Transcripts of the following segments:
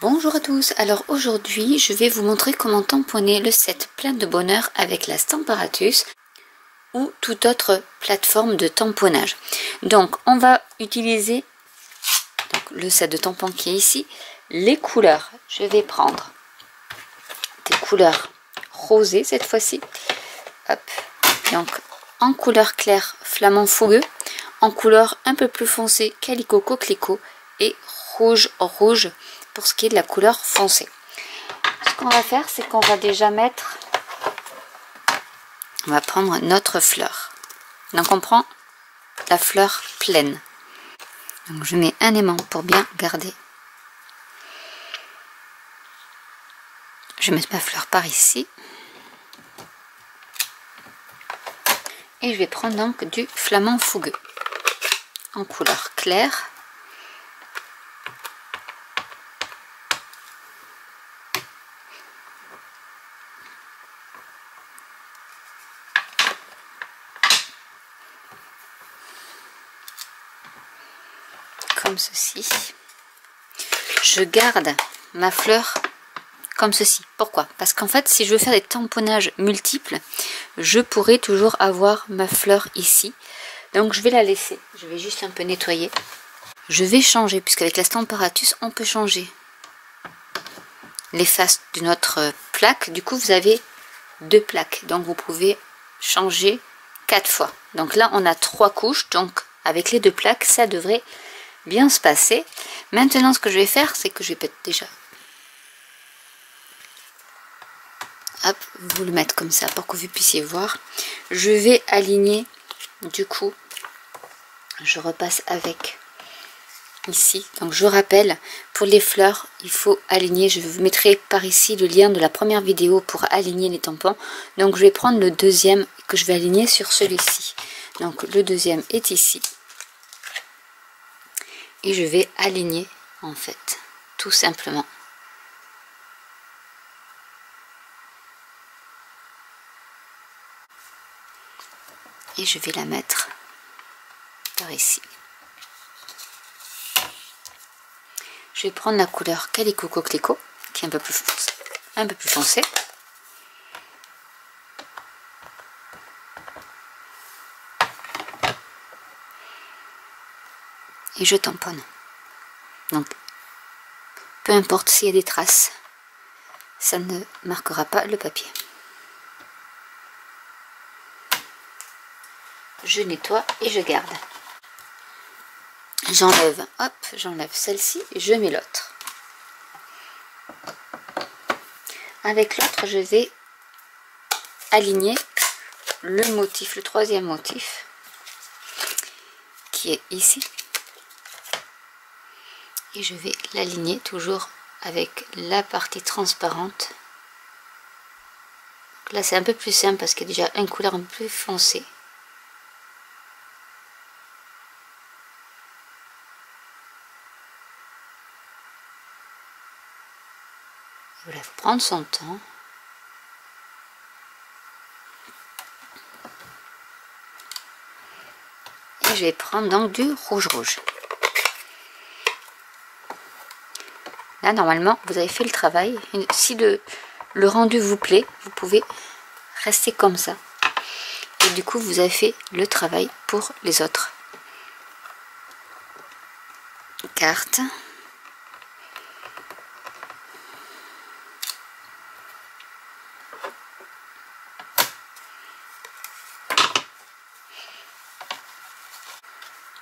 Bonjour à tous, alors aujourd'hui je vais vous montrer comment tamponner le set Plein de Bonheur avec la Stamparatus ou toute autre plateforme de tamponnage. Donc on va utiliser le set de tampons qui est ici, les couleurs. Je vais prendre des couleurs rosées cette fois-ci, hop, donc en couleur claire flamand fougueux, en couleur un peu plus foncée calico coquelicot et rouge pour ce qui est de la couleur foncée. Ce qu'on va faire, c'est qu'on va déjà mettre, on va prendre notre fleur. Donc on prend la fleur pleine. Donc je mets un aimant pour bien garder. Je vais mettre ma fleur par ici. Et je vais prendre donc du flamand fougueux en couleur claire. Comme ceci. Je garde ma fleur comme ceci. Pourquoi? Parce qu'en fait, si je veux faire des tamponnages multiples, je pourrais toujours avoir ma fleur ici. Donc je vais la laisser. Je vais juste un peu nettoyer. Je vais changer, puisqu'avec la Stamparatus, on peut changer les faces de notre plaque. Du coup, vous avez deux plaques. Donc vous pouvez changer 4 fois. Donc là, on a 3 couches. Donc avec les deux plaques, ça devrait bien se passer. Maintenant, ce que je vais faire, c'est que je vais peut-être déjà, hop, vous le mettre comme ça pour que vous puissiez voir. Je vais aligner, du coup, je repasse avec ici. Donc je rappelle, pour les fleurs, il faut aligner. Je vous mettrai par ici le lien de la première vidéo pour aligner les tampons. Donc je vais prendre le deuxième que je vais aligner sur celui-ci. Donc le deuxième est ici. Et je vais aligner en fait, tout simplement. Et je vais la mettre par ici. Je vais prendre la couleur calico coquelicot, qui est un peu plus foncé. Et je tamponne. Donc, peu importe s'il y a des traces, ça ne marquera pas le papier. Je nettoie et je garde. J'enlève, hop, j'enlève celle-ci et je mets l'autre. Avec l'autre, je vais aligner le motif, le troisième motif, qui est ici. Et je vais l'aligner toujours avec la partie transparente. Donc là c'est un peu plus simple parce qu'il y a déjà une couleur un peu plus foncée. Voilà, il faut prendre son temps. Et je vais prendre donc du rouge. Là, normalement, vous avez fait le travail. Si le rendu vous plaît, vous pouvez rester comme ça. Et du coup, vous avez fait le travail pour les autres cartes.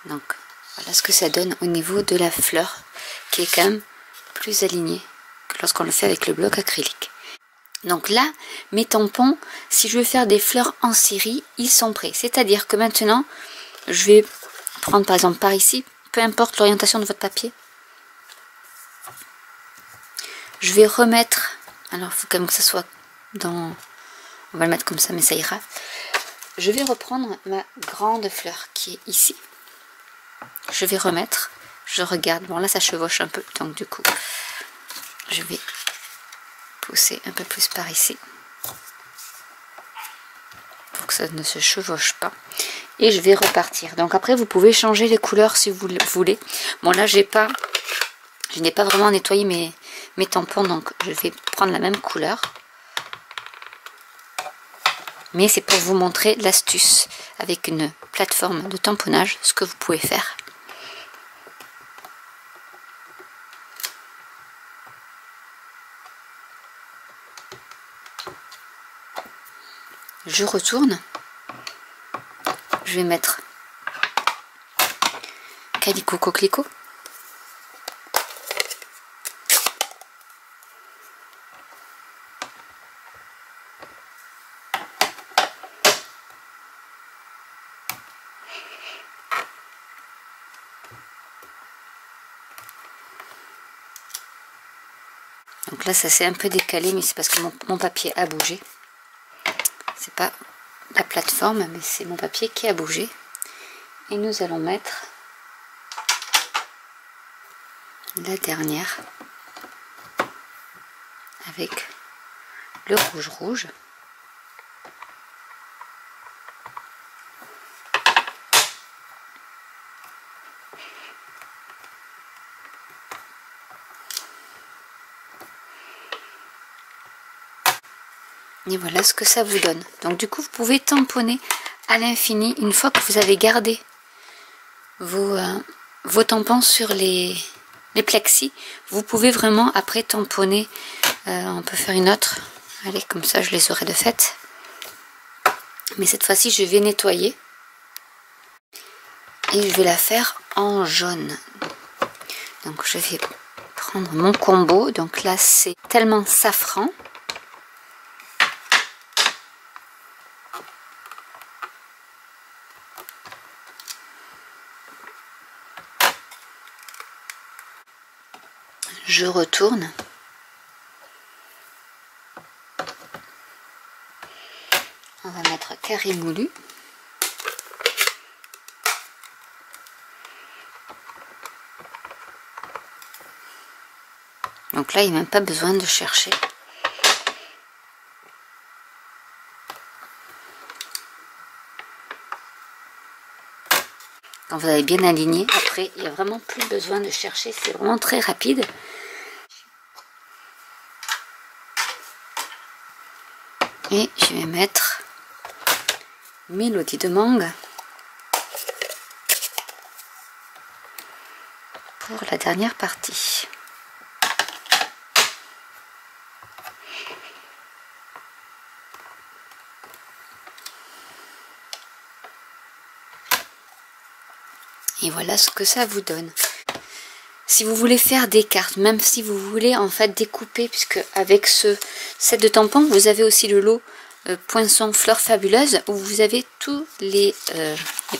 Donc, voilà ce que ça donne au niveau de la fleur, qui est quand même plus aligné que lorsqu'on le fait avec le bloc acrylique. Donc là, mes tampons, si je veux faire des fleurs en série, ils sont prêts. C'est-à-dire que maintenant, je vais prendre par exemple par ici, peu importe l'orientation de votre papier. Je vais remettre, alors il faut quand même que ça soit dans, on va le mettre comme ça mais ça ira. Je vais reprendre ma grande fleur qui est ici. Je vais remettre, je regarde, bon là ça chevauche un peu, donc du coup je vais pousser un peu plus par ici pour que ça ne se chevauche pas, et je vais repartir. Donc après vous pouvez changer les couleurs si vous le voulez. Bon là je n'ai pas vraiment nettoyé mes tampons, donc je vais prendre la même couleur. Mais c'est pour vous montrer l'astuce avec une plateforme de tamponnage, ce que vous pouvez faire. Je retourne. Je vais mettre calicot coquelicot. Donc là ça s'est un peu décalé, mais c'est parce que mon papier a bougé. C'est pas la plateforme, mais c'est mon papier qui a bougé. Et nous allons mettre la dernière avec le rouge. Et voilà ce que ça vous donne. Donc du coup vous pouvez tamponner à l'infini une fois que vous avez gardé vos tampons sur les plexis. Vous pouvez vraiment après tamponner. On peut faire une autre. Allez, comme ça je les aurai de fait. Mais cette fois-ci je vais nettoyer. Et je vais la faire en jaune. Donc je vais prendre mon combo. Donc là c'est tellement safran. Je retourne. On va mettre carré moulu. Donc là, il n'y a même pas besoin de chercher. Quand vous avez bien aligné, après, il n'y a vraiment plus besoin de chercher. C'est vraiment très rapide. Et je vais mettre Mélodie de mangue pour la dernière partie. Et voilà ce que ça vous donne. Si vous voulez faire des cartes, même si vous voulez en fait découper, puisque avec ce set de tampons, vous avez aussi le lot poinçons fleurs fabuleuses, où vous avez tous les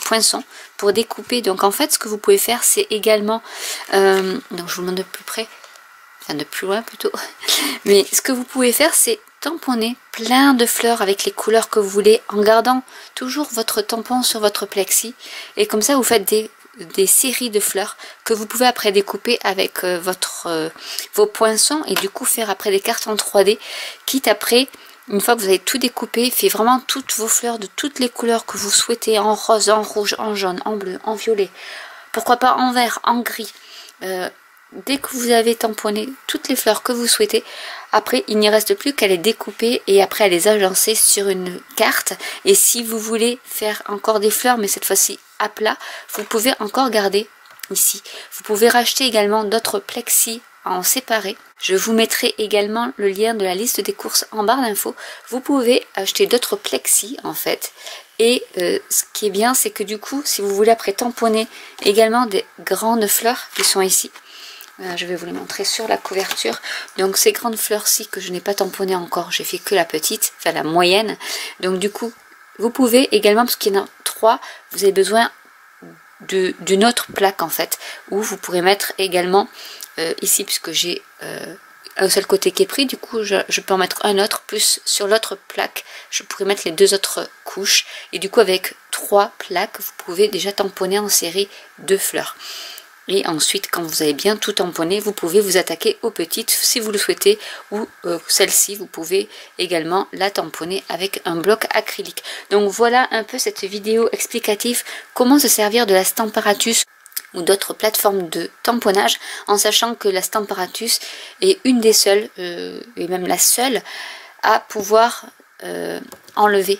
poinçons pour découper. Donc en fait, ce que vous pouvez faire, c'est également, donc je vous montre de plus près, enfin de plus loin plutôt, mais ce que vous pouvez faire, c'est tamponner plein de fleurs avec les couleurs que vous voulez, en gardant toujours votre tampon sur votre plexi, et comme ça vous faites des séries de fleurs que vous pouvez après découper avec vos poinçons, et du coup faire après des cartes en 3D, quitte après, une fois que vous avez tout découpé, fait vraiment toutes vos fleurs de toutes les couleurs que vous souhaitez, en rose, en rouge, en jaune, en bleu, en violet, pourquoi pas en vert, en gris. Dès que vous avez tamponné toutes les fleurs que vous souhaitez, après il n'y reste plus qu'à les découper et après à les agencer sur une carte. Et si vous voulez faire encore des fleurs, mais cette fois-ci à plat, vous pouvez encore garder ici. Vous pouvez racheter également d'autres plexis en séparer. Je vous mettrai également le lien de la liste des courses en barre d'infos. Vous pouvez acheter d'autres plexis en fait. Et ce qui est bien, c'est que du coup, si vous voulez après tamponner également des grandes fleurs qui sont ici, je vais vous les montrer sur la couverture. Donc ces grandes fleurs-ci que je n'ai pas tamponné encore, j'ai fait que la petite, enfin la moyenne. Donc du coup, vous pouvez également, parce qu'il y en a 3, vous avez besoin d'une autre plaque en fait, où vous pourrez mettre également ici, puisque j'ai un seul côté qui est pris, du coup je peux en mettre un autre, plus sur l'autre plaque je pourrais mettre les 2 autres couches, et du coup avec 3 plaques vous pouvez déjà tamponner en série 2 fleurs. Et ensuite, quand vous avez bien tout tamponné, vous pouvez vous attaquer aux petites si vous le souhaitez, ou celle-ci, vous pouvez également la tamponner avec un bloc acrylique. Donc voilà un peu cette vidéo explicative, comment se servir de la Stamparatus ou d'autres plateformes de tamponnage, en sachant que la Stamparatus est une des seules, et même la seule, à pouvoir enlever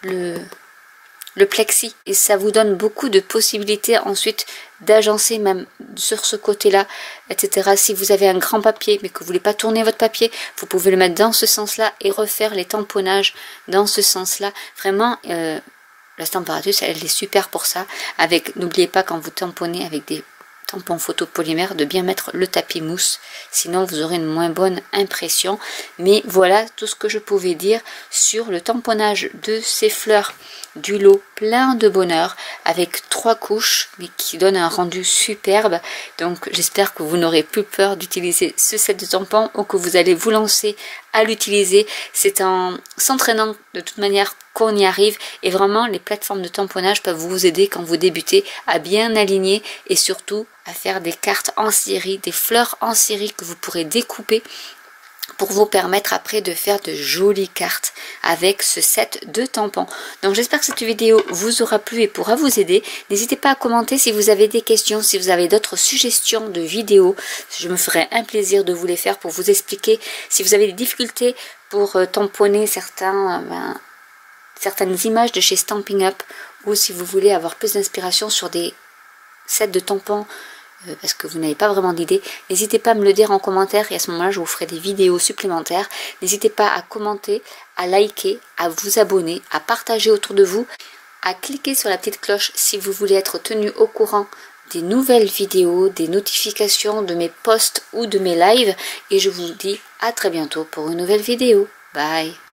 le plexi, et ça vous donne beaucoup de possibilités ensuite d'agencer même sur ce côté là, etc. Si vous avez un grand papier mais que vous voulez pas tourner votre papier, vous pouvez le mettre dans ce sens là et refaire les tamponnages dans ce sens là. Vraiment la Stamparatus elle est super pour ça. Avec, n'oubliez pas quand vous tamponnez avec des tampons photopolymère de bien mettre le tapis mousse, sinon vous aurez une moins bonne impression. Mais voilà tout ce que je pouvais dire sur le tamponnage de ces fleurs du lot plein de bonheur, avec 3 couches mais qui donne un rendu superbe. Donc j'espère que vous n'aurez plus peur d'utiliser ce set de tampons, ou que vous allez vous lancer à l'utiliser. C'est en s'entraînant de toute manière qu'on y arrive, et vraiment les plateformes de tamponnage peuvent vous aider quand vous débutez à bien aligner, et surtout à faire des cartes en série, des fleurs en série que vous pourrez découper pour vous permettre après de faire de jolies cartes avec ce set de tampons. Donc j'espère que cette vidéo vous aura plu et pourra vous aider. N'hésitez pas à commenter si vous avez des questions, si vous avez d'autres suggestions de vidéos. Je me ferai un plaisir de vous les faire pour vous expliquer. Si vous avez des difficultés pour tamponner certaines images de chez Stampin' Up, ou si vous voulez avoir plus d'inspiration sur des sets de tampons parce que vous n'avez pas vraiment d'idée, n'hésitez pas à me le dire en commentaire, et à ce moment là je vous ferai des vidéos supplémentaires. N'hésitez pas à commenter, à liker, à vous abonner, à partager autour de vous, à cliquer sur la petite cloche si vous voulez être tenu au courant des nouvelles vidéos, des notifications de mes posts ou de mes lives, et je vous dis à très bientôt pour une nouvelle vidéo. Bye.